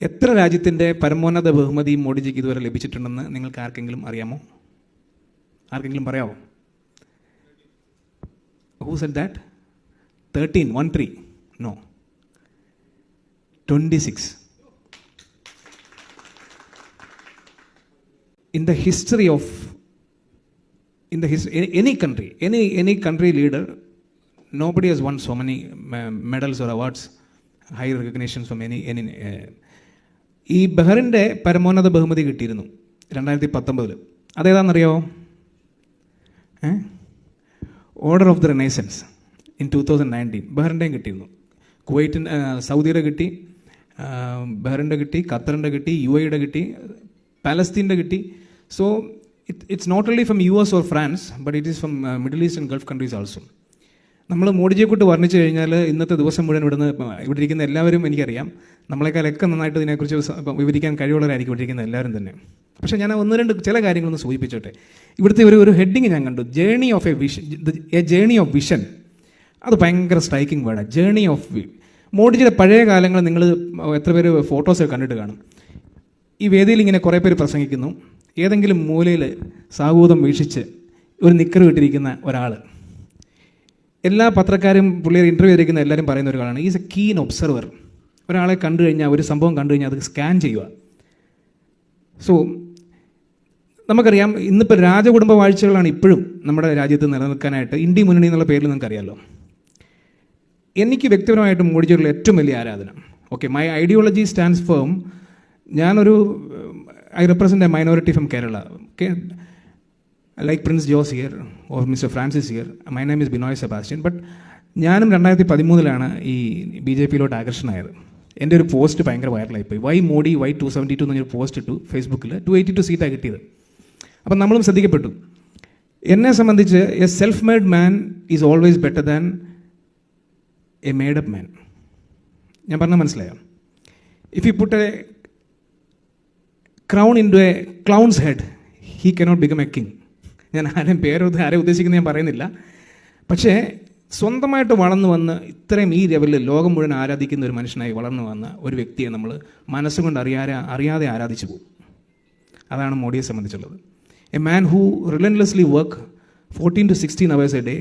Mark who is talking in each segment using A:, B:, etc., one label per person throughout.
A: എത്ര രാജ്യത്തിൻ്റെ പരമോന്നത ബഹുമതി മോഡിജിക്ക് ഇതുവരെ ലഭിച്ചിട്ടുണ്ടെന്ന് നിങ്ങൾക്ക് ആർക്കെങ്കിലും അറിയാമോ? ആർക്കെങ്കിലും പറയാമോ? Who said that? 13, 13. No. 26. In the history of any country leader, nobody has won so many medals or awards, high recognitions from any ഈ ബഹ്റിൻ്റെ പരമോന്നത ബഹുമതി കിട്ടിയിരുന്നു 2019. അതേതാണെന്നറിയാമോ? Order of the renaissance in 2019 ബഹ്റിൻ്റെയും കിട്ടിയിരുന്നു. കുവൈറ്റിൻ്റെ, സൗദിയുടെ കിട്ടി, ബഹ്റിൻ്റെ കിട്ടി, ഖത്തറിൻ്റെ കിട്ടി, UAE കിട്ടി, പാലസ്തീൻ്റെ കിട്ടി. So it's not only from US or France, but it is from Middle East and Gulf countries also. നമ്മൾ മോഡിജിയെക്കുറിച്ച് വർണ്ണിച്ചു കഴിഞ്ഞാൽ ഇന്നത്തെ ദിവസം മുഴുവൻ ഇവിടെ ഇരിക്കുന്ന എല്ലാവരും എനിക്കറിയാം, നമ്മളെക്കാളൊക്കെ നന്നായിട്ട് ഇതിനെക്കുറിച്ച് വിവരിക്കാൻ കഴിവുള്ളവരായിരിക്കും ഇവിടെ ഇരിക്കുന്ന എല്ലാവരും തന്നെ. പക്ഷേ ഞാൻ ചില കാര്യങ്ങളൊന്ന് സൂചിപ്പിച്ചോട്ടെ. ഇവിടുത്തെ ഒരു ഹെഡിങ് ഞാൻ കണ്ടു, journey of A journey of vision. അത് ഭയങ്കര സ്ട്രൈക്കിംഗ് വേർഡാണ്, ജേർണി ഓഫ് മോഡിജിയുടെ പഴയ കാലങ്ങൾ നിങ്ങൾ എത്ര പേര് ഫോട്ടോസ് കണ്ടിട്ട് കാണും. ഈ വേദിയിൽ ഇങ്ങനെ കുറേ പേര് പ്രസംഗിക്കുന്നു, ഏതെങ്കിലും മൂലയിൽ സാഹൂതം വീക്ഷിച്ച് ഒരു നിക്കർ ഇട്ടിരിക്കുന്ന ഒരാൾ. എല്ലാ പത്രക്കാരും പുള്ളിയെ ഇൻ്റർവ്യൂ ചെയ്തിരിക്കുന്ന എല്ലാവരും പറയുന്ന ഒരു കാര്യമാണ്, ഈസ് എ കീൻ ഒബ്സർവർ. ഒരാളെ കണ്ടു കഴിഞ്ഞാൽ, ഒരു സംഭവം കണ്ടു കഴിഞ്ഞാൽ അത് സ്കാൻ ചെയ്യുക. സോ നമുക്കറിയാം, ഇന്നിപ്പോൾ രാജകുടുംബ വാഴ്ചകളാണ് ഇപ്പോഴും നമ്മുടെ രാജ്യത്ത് നിലനിൽക്കാനായിട്ട് ഇന്ത്യ മുന്നണി എന്നുള്ള പേരിൽ നിങ്ങൾക്കറിയാമല്ലോ. എനിക്ക് വ്യക്തിപരമായിട്ട് മോഡിജിയോടുള്ള ഏറ്റവും വലിയ ആരാധന. Okay, my ideology stands firm. I represent a minority from Kerala. Okay, like Prince Jose here or Mr. Francis here. My name is Binoy Sebastian. But ഞാനും 2013 ഈ BJP-യിലോട്ട് ആകർഷണമായത്. എൻ്റെ ഒരു പോസ്റ്റ് ഭയങ്കര വൈറലായിപ്പോയി. വൈ മോഡി വൈ 272 എന്നൊരു പോസ്റ്റ് ഇട്ടു ഫേസ്ബുക്കിൽ. 282 സീറ്റാണ് കിട്ടിയത്. അപ്പം നമ്മളും ശ്രദ്ധിക്കപ്പെട്ടു. എന്നെ സംബന്ധിച്ച് a self made man is always better than a made up man. ഞാൻ പറഞ്ഞാൽ മനസ്സിലായോ? If you put a crown into a clown's head, he cannot become a king. ഞാൻ ആരെയും ഉദ്ദേശിക്കുന്നത് ഞാൻ പറയുന്നില്ല. പക്ഷേ സ്വന്തമായിട്ട് വളർന്നു വന്ന് ഇത്രയും ഈ ലെവലിൽ ലോകം മുഴുവൻ ആരാധിക്കുന്ന ഒരു മനുഷ്യനായി വളർന്നു വന്ന ഒരു വ്യക്തിയെ നമ്മൾ മനസ്സുകൊണ്ട് അറിയാതെ ആരാധിച്ചു പോകും. അതാണ് മോഡിയെ സംബന്ധിച്ചുള്ളത്. A man who relentlessly work 14 to 16 hours a day.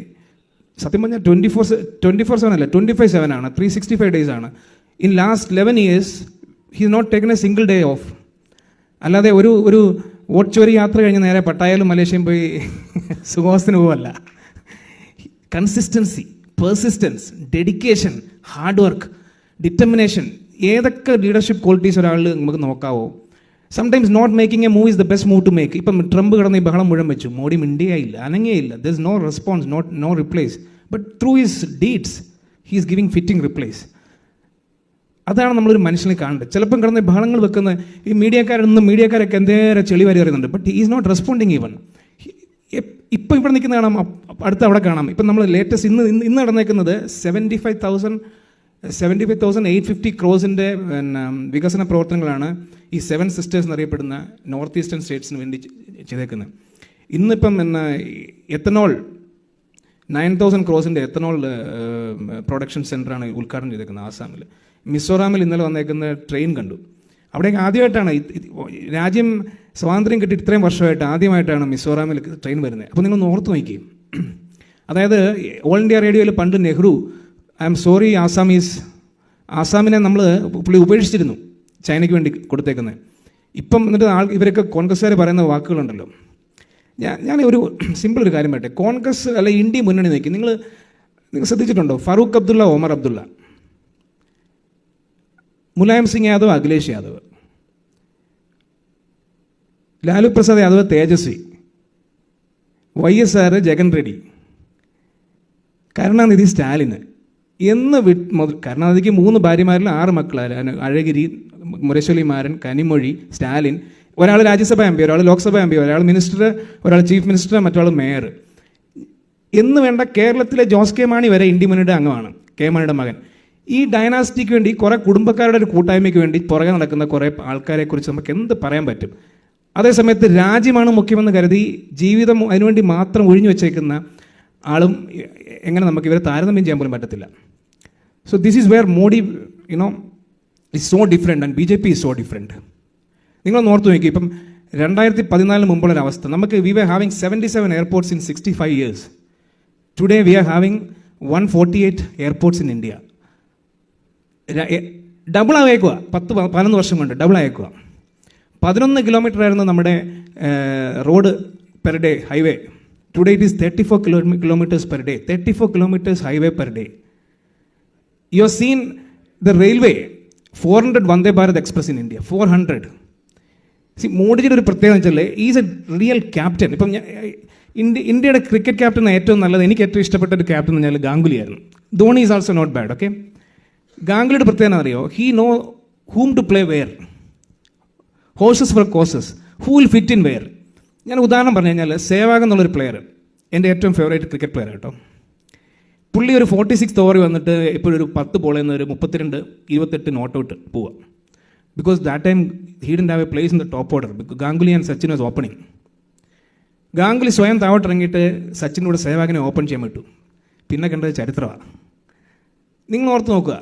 A: സത്യം പറഞ്ഞാൽ 24/7 അല്ല, 25/7 ആണ്, 365 days ആണ്. In last 11 years he has not taken a single day off. അല്ലാതെ ഒരു ഓട്ട്ചോരി യാത്ര കഴിഞ്ഞ് നേരെ പട്ടായാലും മലേഷ്യയും പോയി സുഖവാസത്തിന് പോവല്ല. Consistency, persistence, dedication, hard work, determination, ഏതൊക്കെ ലീഡർഷിപ്പ് ക്വാളിറ്റീസ് ഒരാളിൽ നമുക്ക് നോക്കാവോ. Sometimes not making a move is the best move to make. ഇപ്പം ട്രംപ് കിടന്ന് ഈ ബഹളം മുഴുവൻ വെച്ചു, മോഡി മിണ്ടിയേയില്ല, അനങ്ങേയില്ല. There is no response, no replies. But through his deeds he is giving fitting replies. അതാണ് നമ്മളൊരു മനുഷ്യനെ കാണേണ്ടത്. ചിലപ്പം കിടന്ന് ബഹളങ്ങൾ വെക്കുന്ന ഈ മീഡിയക്കാരൊക്കെ എന്തേറെ ചെളി വരെ അറിയുന്നുണ്ട്. But he is not responding even. ഇപ്പം ഇവിടെ നിൽക്കുന്ന കാണാം, അടുത്ത് അവിടെ കാണാം. ഇപ്പം നമ്മൾ ലേറ്റസ്റ്റ് ഇന്ന് നടന്നേക്കുന്നത് 75,850 crores-ൻ്റെ വികസന പ്രവർത്തനങ്ങളാണ് ഈ 7 sisters എന്നറിയപ്പെടുന്ന നോർത്ത് ഈസ്റ്റേൺ സ്റ്റേറ്റ്സിന് വേണ്ടി ചെയ്തേക്കുന്നത്. ഇന്നിപ്പം എത്തനോൾ 9,000 crores-ൻ്റെ എത്തനോൾ പ്രൊഡക്ഷൻ സെൻ്ററാണ് ഉദ്ഘാടനം ചെയ്തേക്കുന്നത് ആസാമിൽ. മിസോറാമിൽ ഇന്നലെ വന്നേക്കുന്ന ട്രെയിൻ കണ്ടു. അവിടേക്ക് ആദ്യമായിട്ടാണ് രാജ്യം സ്വാതന്ത്ര്യം കിട്ടി ഇത്രയും വർഷമായിട്ട് ആദ്യമായിട്ടാണ് മിസോറാമിൽ ട്രെയിൻ വരുന്നത്. അപ്പോൾ നിങ്ങൾ ഓർത്ത് നോക്കിയും, അതായത് ഓൾ ഇന്ത്യ റേഡിയോയിൽ പണ്ട് നെഹ്റു ഐ എം സോറി ആസാമിനെ പുള്ളി ഉപേക്ഷിച്ചിരുന്നു, ചൈനയ്ക്ക് വേണ്ടി കൊടുത്തേക്കുന്നത്. ഇപ്പം എന്നിട്ട് ഇവരൊക്കെ കോൺഗ്രസ്സുകാർ പറയുന്ന വാക്കുകളുണ്ടല്ലോ. ഞാൻ ഒരു സിമ്പിൾ ഒരു കാര്യം പറയട്ടെ. കോൺഗ്രസ് അല്ല ഇന്ത്യ മുന്നണി നോക്കി നിങ്ങൾ ശ്രദ്ധിച്ചിട്ടുണ്ടോ? ഫറൂഖ് അബ്ദുള്ള, ഒമർ അബ്ദുള്ള, മുലായം സിംഗ് യാദവ്, അഖിലേഷ് യാദവ്, ലാലു പ്രസാദ് യാദവ്, തേജസ്വി, YSR ജഗൻ റെഡ്ഡി, കരുണാനിധി സ്റ്റാലിന് കരുണാനിധിക്ക് 3 ഭാര്യമാരിൽ 6 മക്കളാണ്. അഴഗിരി, മുരശൊലിമാരൻ, കനിമൊഴി, സ്റ്റാലിൻ. ഒരാൾ രാജ്യസഭ MP, ഒരാൾ ലോക്സഭ MP, ഒരാൾ മിനിസ്റ്റർ, ഒരാൾ ചീഫ് മിനിസ്റ്റർ, മറ്റൊരാൾ മേയർ എന്ന് വേണ്ട. കേരളത്തിലെ ജോസ് കെ മാണി വരെ ഇന്ത്യ മുന്നണിയുടെ അംഗമാണ്, കെ മാണിയുടെ മകൻ. ഈ ഡൈനാസ്റ്റിക്ക് വേണ്ടി കുറേ കുടുംബക്കാരുടെ ഒരു കൂട്ടായ്മയ്ക്ക് വേണ്ടി പുറകെ നടക്കുന്ന കുറേ ആൾക്കാരെക്കുറിച്ച് നമുക്ക് എന്ത് പറയാൻ പറ്റും? അതേസമയത്ത് രാജ്യമാണ് മുഖ്യമെന്ന് കരുതി ജീവിതം അതിനുവേണ്ടി മാത്രം ഒഴിഞ്ഞു വെച്ചേക്കുന്ന ആളും എങ്ങനെ നമുക്ക് ഇവരെ താരതമ്യം ചെയ്യാൻ പോലും പറ്റത്തില്ല. So this is where Modi, is so different and B J P is so different. നിങ്ങൾ ഓർത്ത് നോക്കി, ഇപ്പം 2014 മുമ്പുള്ളൊരവസ്ഥ, നമുക്ക് we were having 77 airports in 65 years. Today we are having 148 airports in India. Double ആയേക്കുക, 10-11 വർഷം കൊണ്ട് ഡബിൾ ആയേക്കുക. 11 കിലോമീറ്റർ ആയിരുന്നു നമ്മുടെ road per day highway. Today it is 34 kilometers per day. 34 kilometers highway per day. You have seen the railway, 400 Vande Bharat Express in India, 400. See, മോഡിജിയുടെ ഒരു പ്രത്യേകത വെച്ചാൽ is A real captain. ഇപ്പം ഇന്ത്യയുടെ cricket captain ഏറ്റവും നല്ലത്, എനിക്ക് ഏറ്റവും ഇഷ്ടപ്പെട്ട ഒരു ക്യാപ്റ്റൻ എന്ന് പറഞ്ഞാൽ ഗാംഗുലി ആയിരുന്നു. Dhoni is also not bad. Okay, ഗാംഗുലിയുടെ പ്രത്യേകത അറിയോ? He know whom to play where, horses for courses, who will fit in where. ഞാൻ ഉദാഹരണം പറഞ്ഞു കഴിഞ്ഞാൽ സേവാഗ് എന്നുള്ളൊരു പ്ലെയർ എൻ്റെ ഏറ്റവും ഫേവറേറ്റ് ക്രിക്കറ്റ് പ്ലെയർ കേട്ടോ. പുള്ളി ഒരു 46th ഓവർ വന്നിട്ട് ഇപ്പോഴൊരു 10 ബോളിൽ നിന്ന് ഒരു 32-28 നോട്ട് ഔട്ട് പോവുക. Because that time he didn't have A place in the top order. Ganguly and Sachin was opening. Ganguly സ്വയം താവട്ടിറങ്ങിയിട്ട് സച്ചിനോട് സേവാഗിനെ ഓപ്പൺ ചെയ്യാൻ പറ്റും. പിന്നെ കണ്ടത് ചരിത്രമാണ്. നിങ്ങൾ ഓർത്ത് നോക്കുക,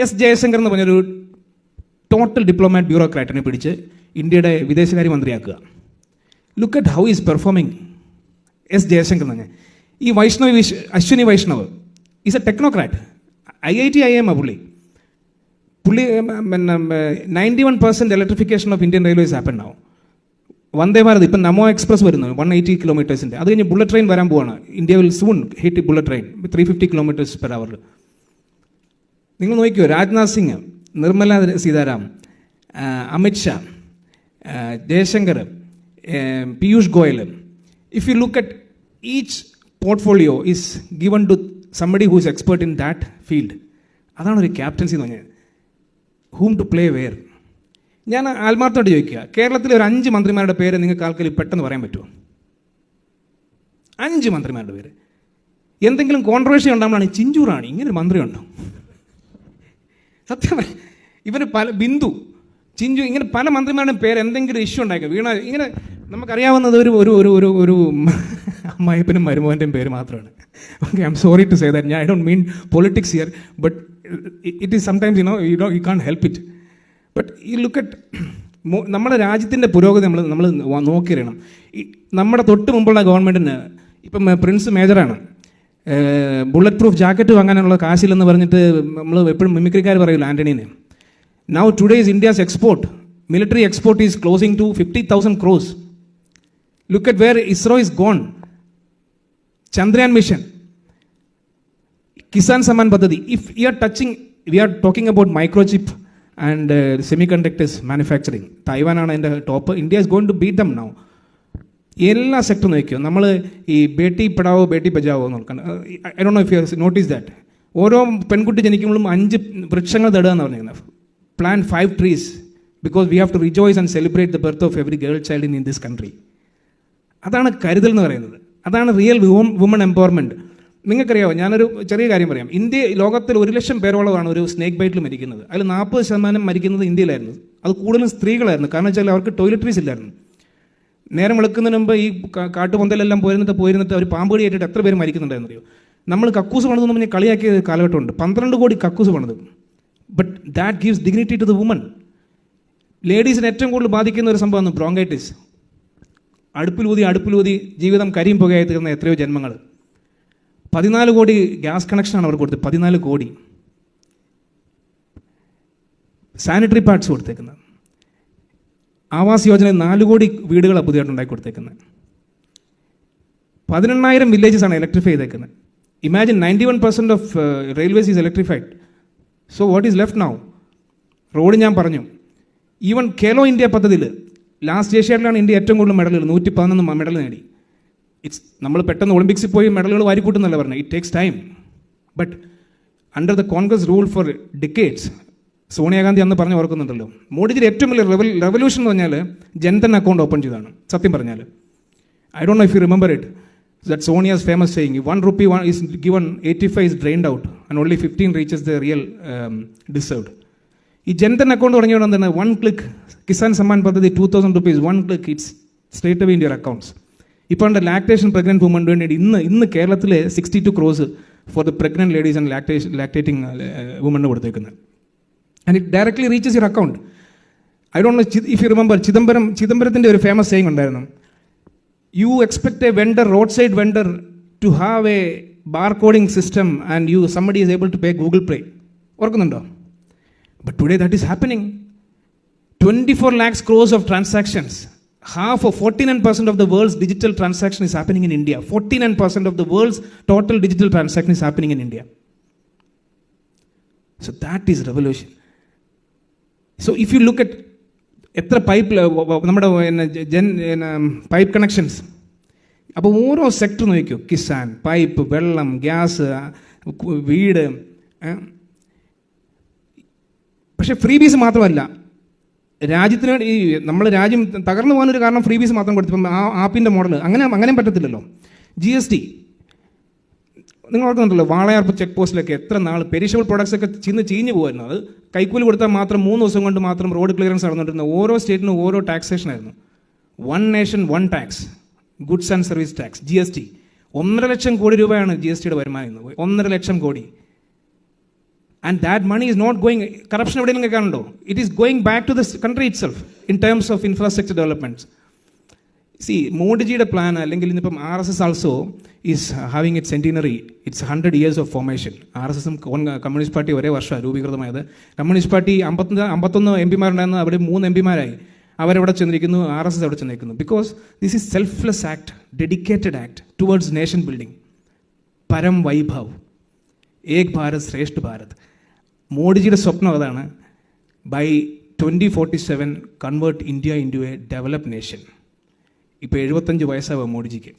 A: എസ് ജയശങ്കർ എന്ന് പറഞ്ഞൊരു ടോട്ടൽ ഡിപ്ലോമാറ്റ് ബ്യൂറോക്രാറ്റിനെ പിടിച്ച് ഇന്ത്യയുടെ വിദേശകാര്യ മന്ത്രിയാക്കുക. Look at how is performing S Jaishankar എന്ന് പറഞ്ഞാൽ. ഈ Ashwini Vaishnaw is a technocrat. IIT IIM പുള്ളി 91% electrification of Indian railways happen now. Vande Bharat ഇപ്പം നമോ എക്സ്പ്രസ് വരുന്നു 180 കിലോമീറ്റേഴ്സിൻ്റെ. അത് കഴിഞ്ഞ് ബുള്ളറ്റ് ട്രെയിൻ വരാൻ പോവാണ്. India will soon hit bullet train 350 km/h. നിങ്ങൾ നോക്കിയോ, Rajnath Singh, Nirmala Sitaram, Amit Shah, Jaishankar, Piyush Goyal. If you look at each portfolio is given to somebody who is expert in that field. അതാണ് ഒരു ക്യാപ്റ്റൻസി എന്ന് പറഞ്ഞത്. ഹൂം ടു പ്ലേ വെയർ. ഞാൻ ആത്മാർത്ഥമായിട്ട് ചോദിക്കുക, കേരളത്തിലെ ഒരു 5 മന്ത്രിമാരുടെ പേര് നിങ്ങൾക്ക് ആൾക്കാർ പെട്ടെന്ന് പറയാൻ പറ്റുമോ? 5 മന്ത്രിമാരുടെ പേര്. എന്തെങ്കിലും കോൺട്രവേഴ്സി ഉണ്ടാകുമ്പോഴാണ് ചിഞ്ചൂറാണ് ഇങ്ങനെ ഒരു മന്ത്രി ഉണ്ടോ? സത്യം ഇവർ ബിന്ദു, ചിഞ്ചു, ഇങ്ങനെ പല മന്ത്രിമാരുടെയും പേര് എന്തെങ്കിലും ഇഷ്യൂ ഉണ്ടാക്കുക വീണ. ഇങ്ങനെ നമുക്കറിയാവുന്നത് ഒരു ഒരു ഒരു ഒരു അമ്മായിപ്പനും മരുമോൻ്റെയും പേര് മാത്രമാണ്. Okay, I am sorry to say that. I don't mean politics here, but it is sometimes you can't help it. But you look at നമ്മുടെ രാജ്യത്തിൻ്റെ പുരോഗതി നമ്മൾ നോക്കിയറിയണം. നമ്മുടെ തൊട്ട് മുമ്പുള്ള ഗവൺമെൻറ്റിന് ഇപ്പം പ്രിൻസ് മേജറാണ്, ബുള്ളറ്റ് പ്രൂഫ് ജാക്കറ്റ് വാങ്ങാനുള്ള കാശില്ലെന്ന് പറഞ്ഞിട്ട് നമ്മൾ എപ്പോഴും മിമിക്രിക്കാർ പറയില്ല ആൻ്റണീനെ. Now today's India's export, military export is closing to 50,000 crores. Look at where ISRO is gone. Chandrayaan mission, Kisan Samman Paddhati. If we are talking about microchip and semiconductors manufacturing. Taiwan ആണ് അതിൻ്റെ top. India is going to beat them now. എല്ലാ സെക്ടറും നോക്കിയോ, നമ്മൾ ഈ ബേട്ടി പഠാവോ ബേട്ടി ബജാവോ നോക്കണം. I don't know if you notice that. ഓരോ പെൺകുട്ടി ജനിക്കുമ്പോഴും 5 വൃക്ഷങ്ങൾ നടുക എന്ന് പറഞ്ഞിരിക്കുന്നത്. Plant 5 trees because we have to rejoice and celebrate the birth of every girl child in this country. അതാണ് കരുതൽ എന്ന് പറയുന്നത്. അതാണ് റിയൽ വുമൺ എംപവർമെൻറ്റ്. നിങ്ങൾക്കറിയാമോ, ഞാനൊരു ചെറിയ കാര്യം പറയാം. ലോകത്തിൽ 1 ലക്ഷം പേരോളമാണ് ഒരു സ്നേക്ക് ബൈറ്റിൽ മരിക്കുന്നത്. അതിൽ 40% മരിക്കുന്നത് ഇന്ത്യയിലായിരുന്നു. അത് കൂടുതലും സ്ത്രീകളായിരുന്നു. കാരണം വെച്ചാൽ അവർക്ക് ടോയ്ലറ്ററീസ് ഇല്ലായിരുന്നു. നേരം വെളുക്കുന്നതിന് മുമ്പ് ഈ കാട്ടുപൊന്തലെല്ലാം പോയിരുന്നിട്ട് അവർ പാമ്പ് കടിയേറ്റിട്ട് എത്ര പേര് മരിക്കുന്നുണ്ടായിരുന്നു അറിയോ? നമ്മൾ കക്കൂസ് പണിതെന്ന് പറഞ്ഞാൽ കളിയാക്കിയ കാലഘട്ടമുണ്ട്. 12 കോടി കക്കൂസ് പണിത്. But that gives dignity to the woman. ലേഡീസിന് ഏറ്റവും കൂടുതൽ ബാധിക്കുന്ന ഒരു സംഭവമാണ് ബ്രോങ്കൈറ്റിസ്. അടുപ്പിലൂതി ജീവിതം കരിയും പുകയായി തീർന്ന എത്രയോ ജന്മങ്ങൾ. 14 കോടി ഗ്യാസ് കണക്ഷനാണ് അവർ കൊടുത്തത്. 14 കോടി സാനിറ്ററി പാഡ്സ് കൊടുത്തേക്കുന്നത്. ആവാസ് യോജന 4 കോടി വീടുകളാണ് പുതിയതായിട്ട് ഉണ്ടാക്കി കൊടുത്തേക്കുന്നത്. 18,000 വില്ലേജസ് ആണ് ഇലക്ട്രിഫൈ ചെയ്തേക്കുന്നത്. Imagine 91% of railways is electrified. So what is left now? Road ഞാൻ പറഞ്ഞു. ഈവൻ ഖേലോ ഇന്ത്യ പദ്ധതിയിൽ ലാസ്റ്റ് ഏഷ്യാഡിലാണ് ഇന്ത്യ ഏറ്റവും കൂടുതൽ മെഡലുകൾ, 111 മെഡൽ നേടി. നമ്മൾ പെട്ടെന്ന് ഒളിമ്പിക്സിൽ പോയി മെഡലുകൾ വാരിക്കൂട്ടുന്നല്ല പറഞ്ഞത്. It takes time. But under the Congress rule for decades, Sonia Gandhi അന്ന് പറഞ്ഞ് ഓർക്കുന്നുണ്ടല്ലോ, മോഡിജിയുടെ ഏറ്റവും വലിയ റെവല്യൂഷൻ എന്ന് പറഞ്ഞാൽ ജൻധൻ അക്കൗണ്ട് ഓപ്പൺ ചെയ്തതാണ്. സത്യം പറഞ്ഞാൽ I don't know if you remember it, that Sonia's famous saying, 1 rupee is given, 85 is drained out and only 15 reaches the real deserved. ഈ ജൻധൻ അക്കൗണ്ട് തുടങ്ങിയോണ്ട് എന്താണ്, 1 click കിസാൻ സമ്മാൻ പദ്ധതി 2,000 rupees, 1 click it's straight away in your accounts. ഇപ്പോൾ ഉണ്ട് lactation pregnant വുമന് വേണ്ടി ഇന്ന് കേരളത്തിൽ 62 crores for the pregnant ladies and lactating woman കൊടുത്തേക്കുന്നത്. and it directly reaches your account. I don't know if you remember, ചിദംബരത്തിൻ്റെ ഒരു famous saying ഉണ്ടായിരുന്നു. You expect a vendor, roadside vendor, to have a barcoding system and somebody is able to pay Google Pay. ഓർക്കുന്നുണ്ടോ? But today that is happening. 24 lakhs crores of transactions. Half of 49% of the world's digital transaction is happening in India. 49% of the world's total digital transaction is happening in India. So that is revolution. So if you look at എത്ര pipe നമ്മുടെ pipe connections, അപ്പോൾ ഓരോ sector നോക്കിയോ, Kisan, pipe, വെള്ളം, gas, വീട്. പക്ഷെ free ബീസ് മാത്രമല്ല, രാജ്യത്തിന് ഈ നമ്മൾ രാജ്യം തകർന്നു പോകാനൊരു കാരണം ഫ്രീ ബീസ് മാത്രം കൊടുത്തപ്പം ആ ആപ്പിൻ്റെ മോഡൽ അങ്ങനെയും പറ്റത്തില്ലല്ലോ. GST നിങ്ങൾ ഓർക്കുന്നുണ്ടല്ലോ, വാളയാർ ചെക്ക് പോസ്റ്റിലൊക്കെ എത്ര നാൾ പെരിഷബിൾ പ്രോഡക്ട്സ് ഒക്കെ ചീഞ്ഞു പോകുമായിരുന്നു. അത് കൈക്കൂലി കൊടുത്താൽ മാത്രം 3 ദിവസം കൊണ്ട് മാത്രം റോഡ് ക്ലിയറൻസ് നടന്നിരുന്ന ഓരോ സ്റ്റേറ്റിനും ഓരോ ടാക്സേഷൻ ആയിരുന്നു. 1 nation 1 tax, goods and service tax, GST. 1.5 lakh crore രൂപയാണ് GSTയുടെ വരുമാനം. 1.5 lakh crore. And that money is not going, corruption എവിടെയെങ്കിലും കാണുന്നുണ്ടോ? It is going back to the country itself in terms of infrastructure developments. See, മോഡിജിയുടെ plan, അല്ലെങ്കിൽ ഇന്നിപ്പം RSS also is having its centenary, it's 100 years of formation. RSS communist party ഒരേ വർഷമാണ് രൂപീകൃതമായത്. Communist party 51 MP മാരുണ്ടായിരുന്നു, അവിടെ 3 MP മാരായി. അവരെവിടെ ചെന്നിരിക്കുന്നു, RSS അവിടെ ചെന്നിരിക്കുന്നു. Because this is selfless act, dedicated act towards nation building. പരം വൈഭവ്, ഏക് ഭാരത് ശ്രേഷ്ഠ ഭാരത്. മോഡിജിയുടെ സ്വപ്നം അതാണ്. By 2047 convert India into a developed nation. ഇപ്പോൾ 75 വയസ്സാവുക മോഡിജിക്ക്.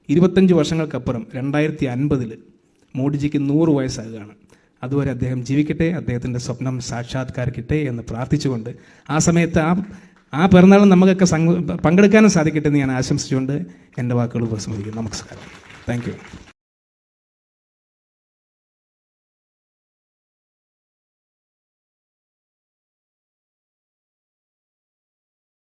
A: 25 വർഷങ്ങൾക്കപ്പുറം 2050 മോഡിജിക്ക് 100 വയസ്സാകുകയാണ്. അതുവരെ അദ്ദേഹം ജീവിക്കട്ടെ, അദ്ദേഹത്തിൻ്റെ സ്വപ്നം സാക്ഷാത്കരിക്കട്ടെ എന്ന് പ്രാർത്ഥിച്ചുകൊണ്ട് ആ സമയത്ത് ആ പിറന്നാളും നമുക്കൊക്കെ പങ്കെടുക്കാനും സാധിക്കട്ടെ എന്ന് ഞാൻ ആശംസിച്ചുകൊണ്ട് എൻ്റെ വാക്കുകൾ ഉപസംഹരിക്കുന്നു. നമസ്കാരം. Thank you.